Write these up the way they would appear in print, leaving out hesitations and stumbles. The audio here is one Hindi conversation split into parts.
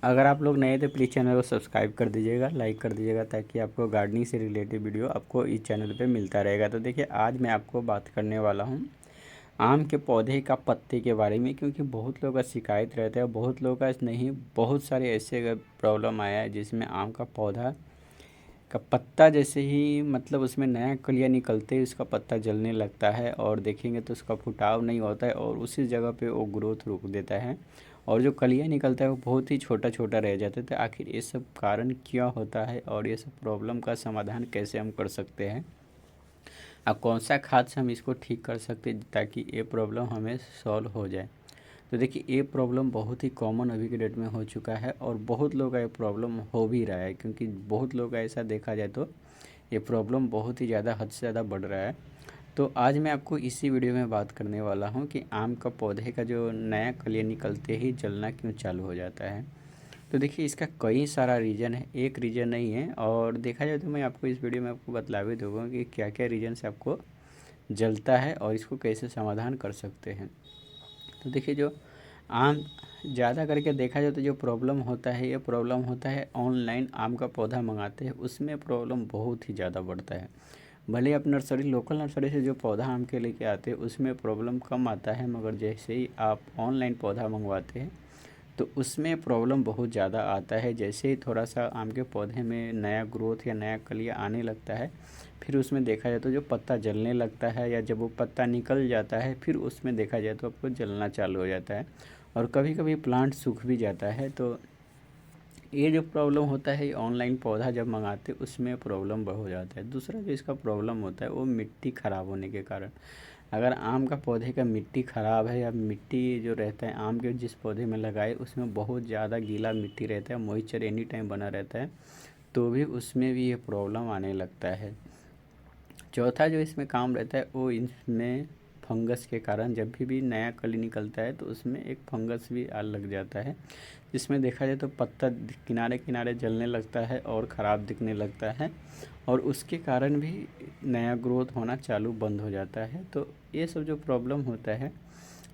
अगर आप लोग नए थे प्लीज़ चैनल को सब्सक्राइब कर दीजिएगा, लाइक कर दीजिएगा, ताकि आपको गार्डनिंग से रिलेटेड वीडियो आपको इस चैनल पे मिलता रहेगा। तो देखिए आज मैं आपको बात करने वाला हूँ आम के पौधे का पत्ते के बारे में, क्योंकि बहुत लोगों का शिकायत रहता है, बहुत लोगों का नहीं, बहुत सारे ऐसे प्रॉब्लम आया है जिसमें आम का पौधा का पत्ता जैसे ही मतलब उसमें नया कलियाँ निकलते ही उसका पत्ता जलने लगता है, और देखेंगे तो उसका फुटाव नहीं होता है और उसी जगह पे वो ग्रोथ रुक देता है, और जो कलियाँ निकलता है वो बहुत ही छोटा छोटा रह जाता है। तो आखिर ये सब कारण क्या होता है और ये सब प्रॉब्लम का समाधान कैसे हम कर सकते हैं, और कौन सा खाद से हम इसको ठीक कर सकते हैं ताकि ये प्रॉब्लम हमें सॉल्व हो जाए। तो देखिए ये प्रॉब्लम बहुत ही कॉमन अभी के डेट में हो चुका है, और बहुत लोग का ये प्रॉब्लम हो भी रहा है, क्योंकि बहुत लोग का ऐसा देखा जाए तो ये प्रॉब्लम बहुत ही ज़्यादा, हद से ज़्यादा बढ़ रहा है। तो आज मैं आपको इसी वीडियो में बात करने वाला हूँ कि आम का पौधे का जो नया कलियाँ निकलते ही जलना क्यों चालू हो जाता है। तो देखिए इसका कई सारा रीज़न है, एक रीज़न नहीं है, और देखा जाए तो मैं आपको इस वीडियो में आपको बतला भी दूँगा कि क्या क्या रीज़न से आपको जलता है और इसको कैसे समाधान कर सकते हैं। तो देखिए जो आम ज़्यादा करके देखा जाए तो जो प्रॉब्लम होता है, ये प्रॉब्लम होता है ऑनलाइन आम का पौधा मंगाते हैं, उसमें प्रॉब्लम बहुत ही ज़्यादा बढ़ता है। भले आप नर्सरी, लोकल नर्सरी से जो पौधा आम के लेके आते हैं उसमें प्रॉब्लम कम आता है, मगर जैसे ही आप ऑनलाइन पौधा मंगवाते हैं तो उसमें प्रॉब्लम बहुत ज़्यादा आता है। जैसे ही थोड़ा सा आम के पौधे में नया ग्रोथ या नया कलियाँ आने लगता है, फिर उसमें देखा जाए तो जो पत्ता जलने लगता है, या जब वो पत्ता निकल जाता है फिर उसमें देखा जाए तो आपको जलना चालू हो जाता है, और कभी कभी प्लांट सूख भी जाता है। तो ये जो प्रॉब्लम होता है, ऑनलाइन पौधा जब मंगाते उसमें प्रॉब्लम हो जाता है। दूसरा जो इसका प्रॉब्लम होता है वो मिट्टी ख़राब होने के कारण। अगर आम का पौधे का मिट्टी ख़राब है, या मिट्टी जो रहता है आम के जिस पौधे में लगाए उसमें बहुत ज़्यादा गीला मिट्टी रहता है, मॉइस्चर एनी टाइम बना रहता है, तो भी उसमें भी ये प्रॉब्लम आने लगता है। चौथा जो इसमें काम रहता है वो इसमें फंगस के कारण, जब भी नया कली निकलता है तो उसमें एक फंगस भी आ लग जाता है, जिसमें देखा जाए तो पत्ता किनारे किनारे जलने लगता है और ख़राब दिखने लगता है, और उसके कारण भी नया ग्रोथ होना चालू बंद हो जाता है। तो ये सब जो प्रॉब्लम होता है,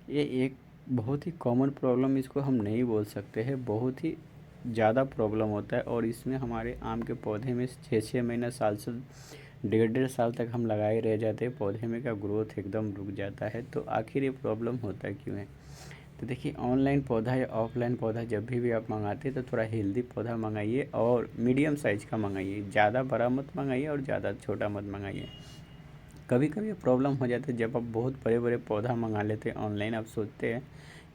ये एक बहुत ही कॉमन प्रॉब्लम इसको हम नहीं बोल सकते हैं, बहुत ही ज़्यादा प्रॉब्लम होता है, और इसमें हमारे आम के पौधे में 6-6 महीना, साल से 1.5-1.5 साल तक हम लगाए रह जाते हैं, पौधे में का ग्रोथ एकदम रुक जाता है। तो आखिर ये प्रॉब्लम होता क्यों है? तो देखिए ऑनलाइन पौधा या ऑफलाइन पौधा जब भी आप मंगाते हैं तो थोड़ा हेल्दी पौधा मंगाइए, और मीडियम साइज़ का मंगाइए, ज़्यादा बड़ा मत मंगाइए और ज़्यादा छोटा मत मंगाइए। कभी कभी प्रॉब्लम हो जाता है जब आप बहुत बड़े बड़े पौधा मंगा लेते हैं ऑनलाइन, आप सोचते हैं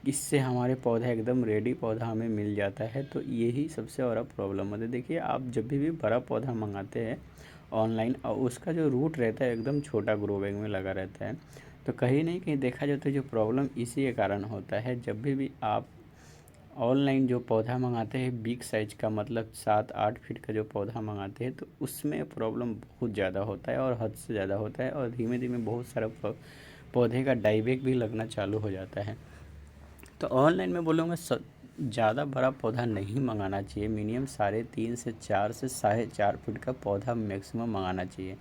इससे हमारे पौधा एकदम रेडी पौधा हमें मिल जाता है, तो यही सबसे बड़ा प्रॉब्लम होता है। देखिए आप जब भी बड़ा पौधा मंगाते हैं ऑनलाइन, और उसका जो रूट रहता है एकदम छोटा ग्रो बैग में लगा रहता है, तो कहीं नहीं कहीं देखा जाए तो जो प्रॉब्लम इसी के कारण होता है। जब भी आप ऑनलाइन जो पौधा मंगाते हैं बिग साइज का, मतलब 7-8 फीट का जो पौधा मंगाते हैं, तो उसमें प्रॉब्लम बहुत ज़्यादा होता है, और हद से ज़्यादा होता है, और धीमे धीमे बहुत सारा पौधे का डाईबैक भी लगना चालू हो जाता है। तो ऑनलाइन में बोलूँगा ज़्यादा बड़ा पौधा नहीं मंगाना चाहिए, मिनिमम 3.5 से 4 से 4.5 फीट का पौधा मैक्सिमम मंगाना चाहिए।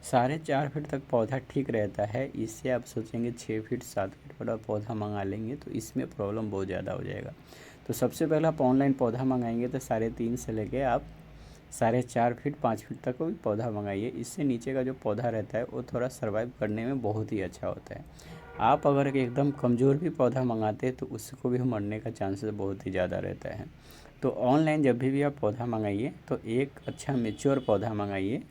4.5 फीट तक पौधा ठीक रहता है, इससे आप सोचेंगे 6 फीट 7 फीट बड़ा पौधा मंगा लेंगे तो इसमें प्रॉब्लम बहुत ज़्यादा हो जाएगा। तो सबसे पहले आप ऑनलाइन पौधा मंगाएंगे तो 3.5 से लेके आप 4.5 फीट 5 फीट तक को भी पौधा मंगाइए। इससे नीचे का जो पौधा रहता है वो थोड़ा सर्वाइव करने में बहुत ही अच्छा होता है। आप अगर एकदम कमज़ोर भी पौधा मंगाते हैं तो उसको भी मरने का चांसेस बहुत ही ज़्यादा रहता है। तो ऑनलाइन जब भी आप पौधा मंगाइए तो एक अच्छा मेच्योर पौधा मंगाइए,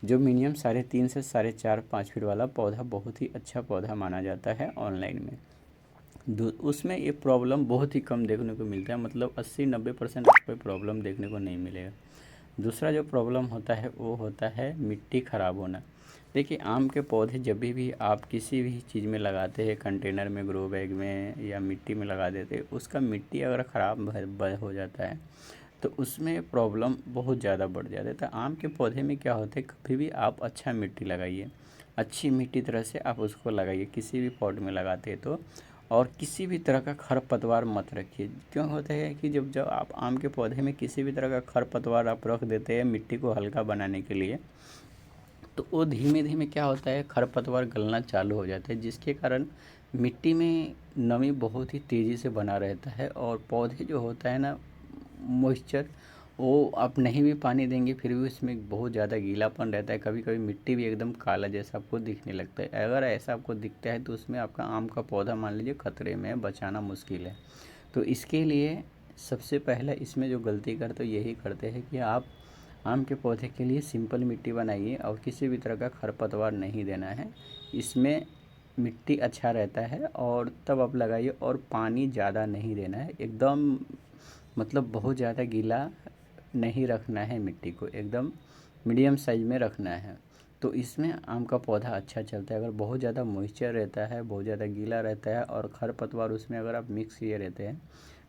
जो मिनिमम 3.5 से 4.5-5 फीट वाला पौधा बहुत ही अच्छा पौधा माना जाता है ऑनलाइन में। उसमें ये प्रॉब्लम बहुत ही कम देखने को मिलता है, मतलब 80-90% आपको प्रॉब्लम देखने को नहीं मिलेगा। दूसरा जो प्रॉब्लम होता है वो होता है मिट्टी ख़राब होना। देखिए आम के पौधे जब भी आप किसी भी चीज़ में लगाते हैं, कंटेनर में, ग्रो बैग में या मिट्टी में लगा देते हैं, उसका मिट्टी अगर ख़राब हो जाता है तो उसमें प्रॉब्लम बहुत ज़्यादा बढ़ जाता है। तो आम के पौधे में क्या होता है, कभी भी आप अच्छा मिट्टी लगाइए, अच्छी मिट्टी तरह से आप उसको लगाइए किसी भी पॉट में लगाते हैं तो, और किसी भी तरह का खरपतवार मत रखिए। क्यों होता है कि जब जब आप आम के पौधे में किसी भी तरह का खरपतवार आप रख देते हैं मिट्टी को हल्का बनाने के लिए, तो वो धीमे धीमे क्या होता है, खरपतवार गलना चालू हो जाता है, जिसके कारण मिट्टी में नमी बहुत ही तेज़ी से बना रहता है, और पौधे जो होता है ना मॉइस्चर वो आप नहीं भी पानी देंगे फिर भी उसमें बहुत ज़्यादा गीलापन रहता है। कभी कभी मिट्टी भी एकदम काला जैसा आपको दिखने लगता है। अगर ऐसा आपको दिखता है तो उसमें आपका आम का पौधा मान लीजिए खतरे में है, बचाना मुश्किल है। तो इसके लिए सबसे पहले इसमें जो गलती करते हो यही करते हैं कि आप आम के पौधे के लिए सिंपल मिट्टी बनाइए और किसी भी तरह का खरपतवार नहीं देना है। इसमें मिट्टी अच्छा रहता है और तब आप लगाइए, और पानी ज़्यादा नहीं देना है। एकदम मतलब बहुत ज़्यादा गीला नहीं रखना है, मिट्टी को एकदम मीडियम साइज में रखना है। तो इसमें आम का पौधा अच्छा चलता है। अगर बहुत ज़्यादा मॉइस्चर रहता है, बहुत ज़्यादा गीला रहता है और खरपतवार उसमें अगर आप मिक्स किए रहते हैं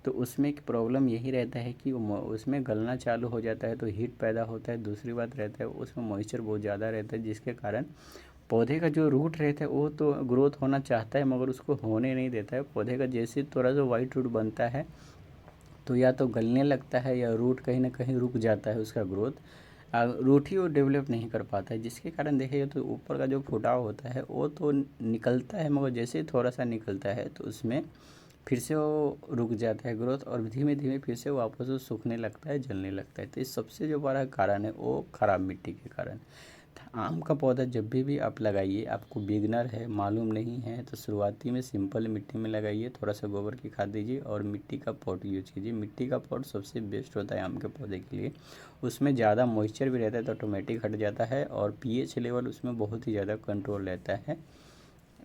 तो उसमें एक प्रॉब्लम यही रहता है कि उसमें गलना चालू हो जाता है तो हीट पैदा होता है। दूसरी बात रहता है उसमें मॉइस्चर बहुत ज़्यादा रहता है, जिसके कारण पौधे का जो रूट रहता है वो तो ग्रोथ होना चाहता है मगर उसको होने नहीं देता है। पौधे का जैसे थोड़ा सा वाइट रूट बनता है तो या तो गलने लगता है या रूट कहीं ना कहीं रुक जाता है उसका ग्रोथ। रूट ही वो डेवलप नहीं कर पाता है, जिसके कारण देखिए तो ऊपर का जो फुटाव होता है वो तो निकलता है मगर जैसे ही थोड़ा सा निकलता है तो उसमें फिर से वो रुक जाता है ग्रोथ और धीमे धीमे फिर से वापस वो सूखने लगता है, जलने लगता है। तो इस सबसे जो बड़ा कारण है वो ख़राब मिट्टी के कारण। आम का पौधा जब भी आप लगाइए, आपको बिगनर है मालूम नहीं है तो शुरुआती में सिंपल मिट्टी में लगाइए, थोड़ा सा गोबर की खाद दीजिए और मिट्टी का पॉट यूज कीजिए। मिट्टी का पॉट सबसे बेस्ट होता है आम के पौधे के लिए। उसमें ज़्यादा मॉइस्चर भी रहता है तो ऑटोमेटिक हट जाता है और पीएच लेवल उसमें बहुत ही ज़्यादा कंट्रोल रहता है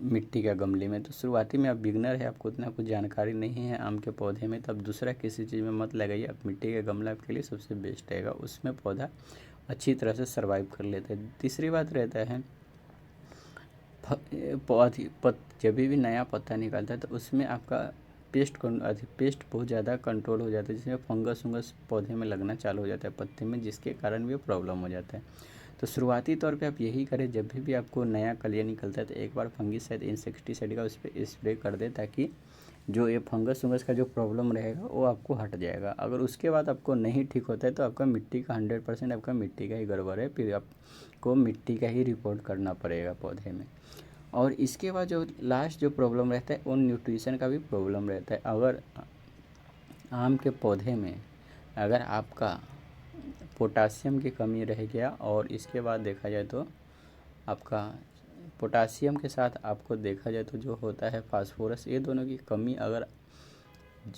मिट्टी का गमले में। तो शुरुआती में आप बिगनर है, आपको उतना कुछ जानकारी नहीं है आम के पौधे में, तब दूसरा किसी चीज़ में मत लगाइए। आप मिट्टी का गमला आपके लिए सबसे बेस्ट रहेगा, उसमें पौधा अच्छी तरह से सर्वाइव कर लेता है। तीसरी बात रहता है जब भी नया पत्ता निकलता है तो उसमें आपका पेस्ट बहुत ज़्यादा कंट्रोल हो जाता है, जिसमें फंगस वंगस पौधे में लगना चालू हो जाता है पत्ते में, जिसके कारण भी प्रॉब्लम हो जाता है। तो शुरुआती तौर पे आप यही करें, जब भी आपको नया कलियाँ निकलता है तो एक बार फंगिसाइड इंसेक्टिसाइड का उस पर स्प्रे कर दें, ताकि जो ये फंगस वंगस का जो प्रॉब्लम रहेगा वो आपको हट जाएगा। अगर उसके बाद आपको नहीं ठीक होता है तो आपका मिट्टी का 100% आपका मिट्टी का ही गड़बड़ है, फिर आपको मिट्टी का ही रिपोर्ट करना पड़ेगा पौधे में। और इसके बाद जो लास्ट जो प्रॉब्लम रहता है वो न्यूट्रिशन का भी प्रॉब्लम रहता है। अगर आम के पौधे में अगर आपका पोटासियम की कमी रह गया और इसके बाद देखा जाए तो आपका पोटासियम के साथ आपको देखा जाए तो जो होता है फास्फोरस, ये दोनों की कमी अगर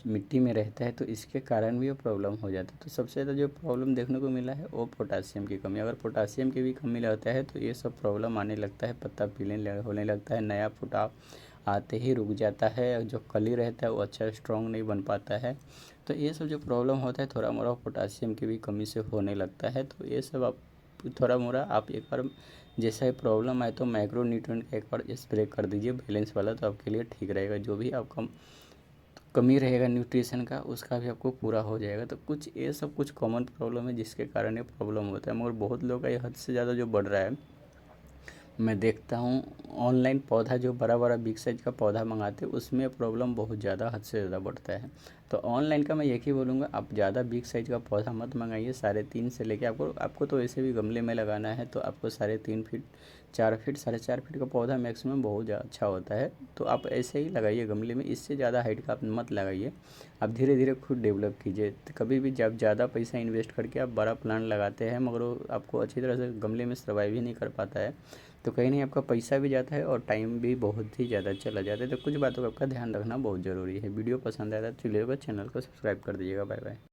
मिट्टी में रहता है तो इसके कारण भी वो प्रॉब्लम हो जाता है। तो सबसे ज़्यादा जो प्रॉब्लम देखने को मिला है वो पोटासियम की कमी। अगर पोटासियम की भी कमी रहता है तो ये सब प्रॉब्लम आने लगता है, पत्ता पीले होने लगता है, नया फुटाव आते ही रुक जाता है, जो कली रहता है वो अच्छा स्ट्रॉन्ग नहीं बन पाता है। तो ये सब जो प्रॉब्लम होता है थोड़ा मोड़ा पोटासियम की भी कमी से होने लगता है। तो ये सब आप थोड़ा मोड़ा आप एक बार जैसा ही प्रॉब्लम आए तो माइक्रो न्यूट्रिएंट का एक बार स्प्रे कर दीजिए बैलेंस वाला, तो आपके लिए ठीक रहेगा। जो भी आपका कमी रहेगा न्यूट्रिशन का उसका भी आपको पूरा हो जाएगा। तो कुछ ये सब कुछ कॉमन प्रॉब्लम है जिसके कारण ये प्रॉब्लम होता है, मगर बहुत लोग का ये हद से ज़्यादा जो बढ़ रहा है। मैं देखता हूँ ऑनलाइन पौधा जो बड़ा बड़ा बिग साइज का पौधा मंगाते हैं उसमें प्रॉब्लम बहुत ज़्यादा हद से ज़्यादा बढ़ता है। तो ऑनलाइन का मैं एक ही बोलूँगा, आप ज़्यादा बिग साइज का पौधा मत मंगाइए। 3.5 से लेके आपको तो वैसे भी गमले में लगाना है तो आपको 3.5 फीट 4 फीट 4.5 फीट का पौधा मैक्सिमम बहुत अच्छा होता है। तो आप ऐसे ही लगाइए गमले में, इससे ज़्यादा हाइट का आप मत लगाइए। आप धीरे धीरे खुद डेवलप कीजिए। तो कभी भी जब ज़्यादा पैसा इन्वेस्ट करके आप बड़ा प्लांट लगाते हैं मगर वो आपको अच्छी तरह से गमले में सर्वाइव ही नहीं कर पाता है, तो कहीं नहीं आपका पैसा भी जाता है और टाइम भी बहुत ही ज़्यादा चला जाता है। तो कुछ बातों का आपका ध्यान रखना बहुत ज़रूरी है। वीडियो पसंद आया तो चलिएगा चैनल को सब्सक्राइब कर दीजिएगा। Bye bye.